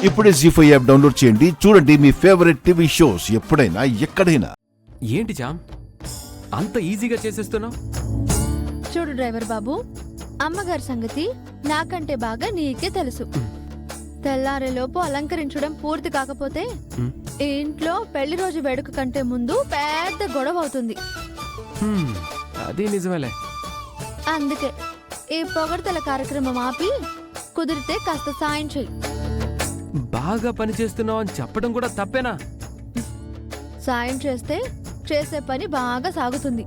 ఇప్పుడే జీ5 app download చేయండి. చూడండి మీ ఫేవరెట్ టీవీ షోస్ ఎప్పుడైనా ఎక్కడైనా. ఏంటి జామ్ అంత ఈజీగా చేసేస్తున్నావు? చూడు డ్రైవర్ బాబు, అమ్మగారి సంగతి నాకంటే బాగా నీకే తెలుసు. తెల్లారేలోపు అలంకరించడం పూర్తి కాకపోతే ఈ ఇంట్లో పెళ్లి రోజు వేడుక కంటే ముందు పెద్ద గొడవ అవుతుంది. అది నిజమేలే. అందుకే ఈ పొగడ్తల కార్యక్రమం ఆపి కుదిరితే కాస్త సాయం చెయ్యి. బాగా పని చేస్తున్నావు అని చెప్పడం కూడా తప్పేనా? సాయం చేస్తే చేసే పని బాగా సాగుతుంది.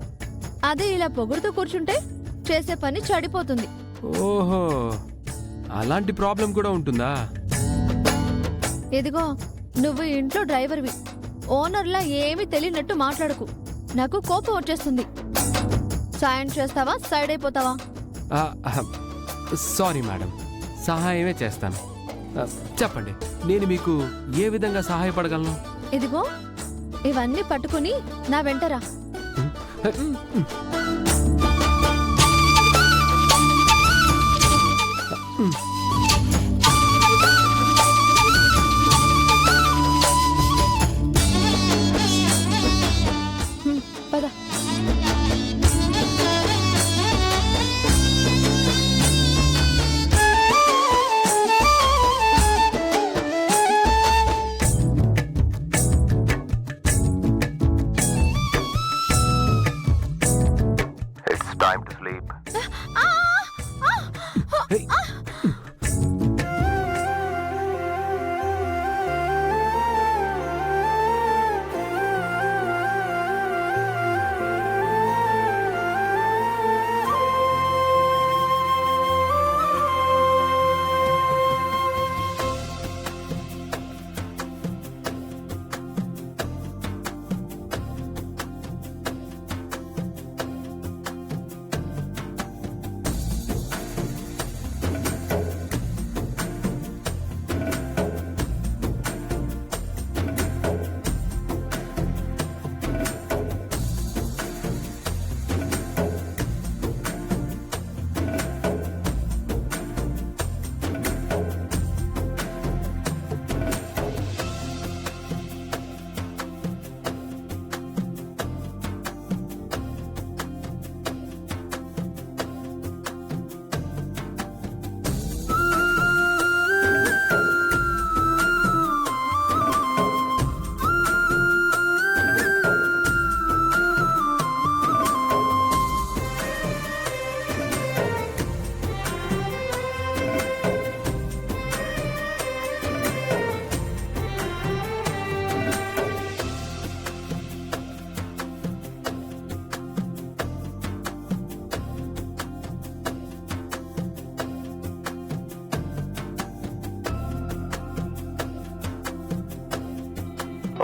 అదే ఇలా పొగుడుతూ కూర్చుంటే చేసే పని చెడిపోతుంది. ఓహో, అలాంటి ప్రాబ్లం కూడా ఉంటుందా? ఇదిగో, నువ్వు ఇంట్లో డ్రైవర్వి. ఓనర్లా ఏమీ తెలియనట్టు మాట్లాడకు. నాకు కోపం వచ్చేస్తుంది. సాయం చేస్తావా, సైడ్ అయిపోతావా? సారీ మేడం, సహాయమే చేస్తాను. చెప్పండి, నేను మీకు ఏ విధంగా సహాయపడగలను? ఇదిగో, ఇవన్నీ పట్టుకుని నా వెంటరా. పద. It's time to sleep. Hey.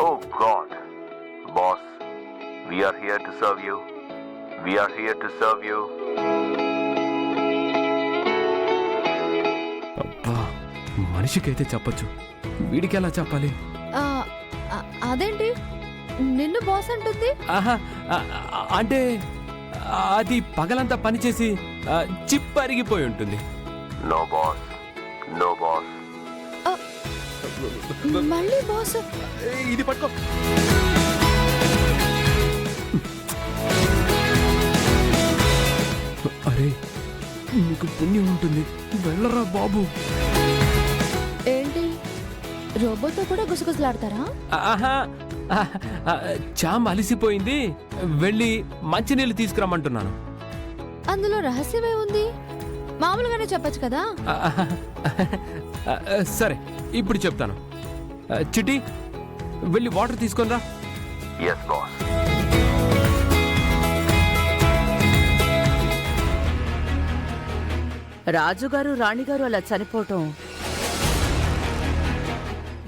Oh God, boss, we are here to serve you. We are here to serve you. అబ్బా, మనిషికైతే చెప్పొచ్చు, వీడికి ఎలా చెప్పాలి? అదేంటి నిన్ను బాస్ అంటుంది? ఆహా, అంటే అది పగలంతా పనిచేసి చిప్ అరిగిపోయి ఉంటుంది. No boss, no boss. మళ్ళీ బాస్? ఇది పట్టుకో. అరే, నీకు పుణ్యం ఉంటుంది, వెళ్ళరా బాబు. ఏంటి, రోబోతో కూడా గుసగుసలాడతారా? ఆహా, చామ్ అలిసిపోయింది, వెళ్ళి మంచినీళ్ళు తీసుకురమ్మంటున్నాను. అందులో రహస్యమే ఉంది, మామూలుగానే చెప్పచ్చు కదా. సరే, ఇప్పుడు చెప్తాను. చిట్టి, వెళ్ళి వాటర్ తీసుకొనిరా. Yes, boss. రాజుగారు రాణిగారు అలా చనిపోవటం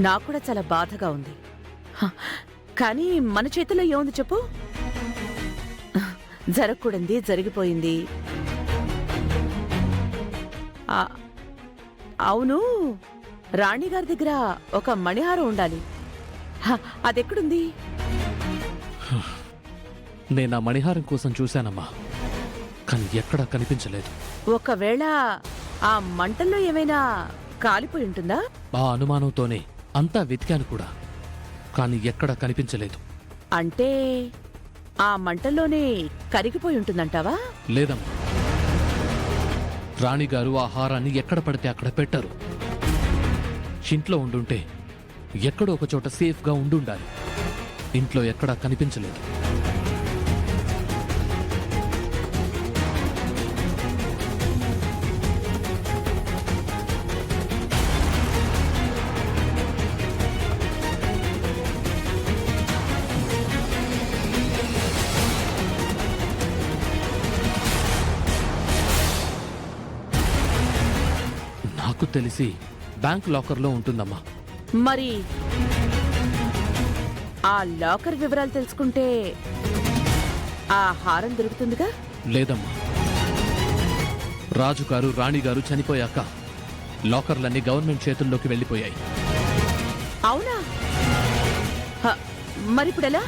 నాకు కూడా చాలా బాధగా ఉంది. కానీ మన చేతిలో ఏముంది చెప్పు? జరగకూడదు జరిగిపోయింది. అవును, రాణిగారి దగ్గర ఒక మణిహారం ఉండాలి. అదెక్కడుంది? నేను ఆ మణిహారం కోసం చూశానమ్మా, కానీ ఎక్కడా కనిపించలేదు. ఒకవేళ ఆ మంటల్లో ఏమైనా కాలిపోయి ఉంటుందా? ఆ అనుమానంతోనే అంతా వెతికాను కూడా, కానీ ఎక్కడా కనిపించలేదు. అంటే ఆ మంటల్లోనే కరిగిపోయి ఉంటుందంటావా? లేదమ్మా, రాణిగారు ఆహారాన్ని ఎక్కడ పడితే అక్కడ పెట్టరు. ఇంట్లో ఉండుంటే ఎక్కడో ఒక చోట సేఫ్గా ఉండుండాలి. ఇంట్లో ఎక్కడా కనిపించలేదు. నాకు తెలిసి బ్యాంక్ లాకర్లో ఉంటుందమ్మా. మరి ఆ లాకర్ వివరాలు తెలుసుకుంటే ఆ హారం దొరుకుతుందిగా? లేదమ్మా, రాజుగారు రాణిగారు చనిపోయాక లాకర్లన్నీ గవర్నమెంట్ చేతుల్లోకి వెళ్ళిపోయాయి. అవునా? మరిప్పుడెలా?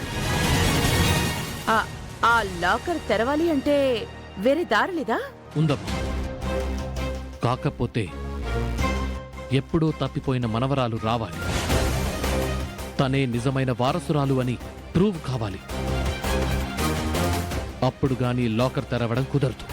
ఆ లాకర్ తెరవాలి అంటే వేరే దారి లేదా? ఉందమ్మా, కాకపోతే ఎప్పుడో తప్పిపోయిన మనవరాలు రావాలి. తనే నిజమైన వారసురాలు అని ప్రూవ్ కావాలి. అప్పుడు గాని లాకర్ తెరవడం కుదరదు.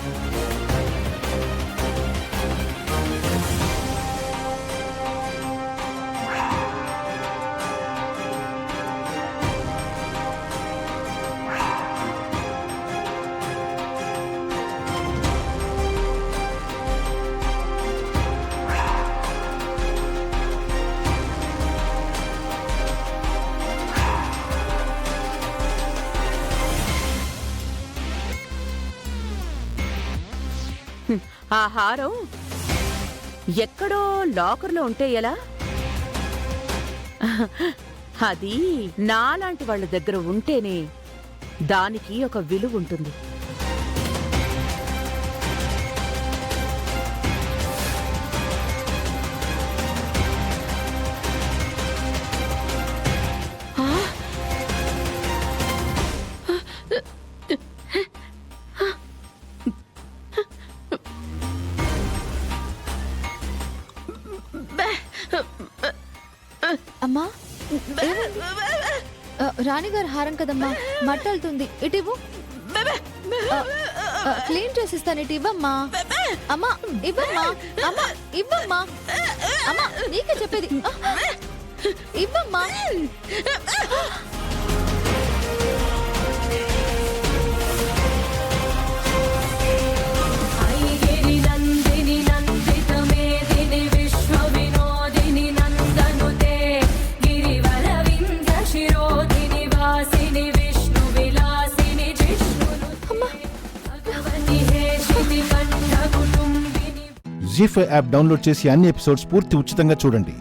ఆ హారం ఎక్కడో లాకర్లో ఉంటే ఎలా? అది నాలాంటి వాళ్ళ దగ్గర ఉంటేనే దానికి ఒక విలువ ఉంటుంది. అమ్మా, రాణిగారి హారం కదమ్మా, మట్టలుతుంది. ఇటివ్వు, క్లీన్ చేసిస్తాను. ఇటు ఇవ్వమ్మా. అమ్మా ఇవ్వమ్మా. అమ్మా ఇవ్వమ్మా. అమ్మా నీకే చెప్పేది, ఇవ్వమ్మా. జీ5 యాప్ డౌన్లోడ్ చేసి అన్ని ఎపిసోడ్స్ పూర్తి ఉచితంగా చూడండి.